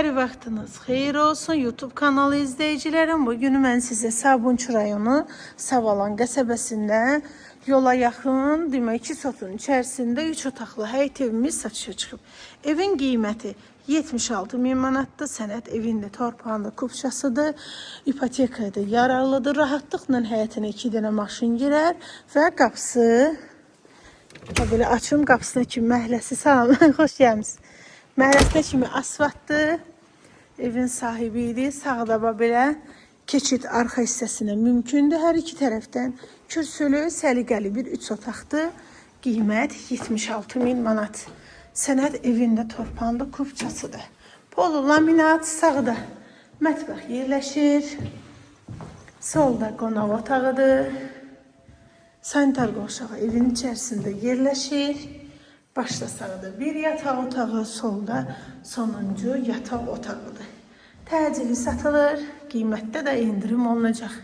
Hər vaxtınız xeyir olsun YouTube kanalı izləyicilərim. Bugün mən sizə Sabunçu rayonu Savalan qəsəbəsində yola yaxın, demək ki, sotun içərisində 3 otaqlı həyət evimiz satışa çıxıb. Evin qiyməti 76.000 manatdır. Sənət evində torpağında kupçasıdır. İpotekada yararlıdır. Rahatlıqla həyətinə 2 dənə maşın girər və qapısı belə açım, qapısına kimi məhəlləsi salam. Xoş gəlmisiniz. Məhəlləsinə kimi asfaltdır. Evin sahibi idi. Sağda belə keçid arxa hissəsinə mümkündür. Hər iki tərəfdən kürsülü, səliqəli bir 3 otaqdır. Qiymət 76.000 manat. Sənət evində torpağında kupçasıdır. Polu laminat, sağda mətbəx yerləşir. Solda qonaq otağıdır. Sanitar qovşağı evin içərisində yerləşir. Başda sağda bir yataq otağı, solda sonuncu yataq otağıdır. Təcili satılır, qiymətdə də indirim olunacaq.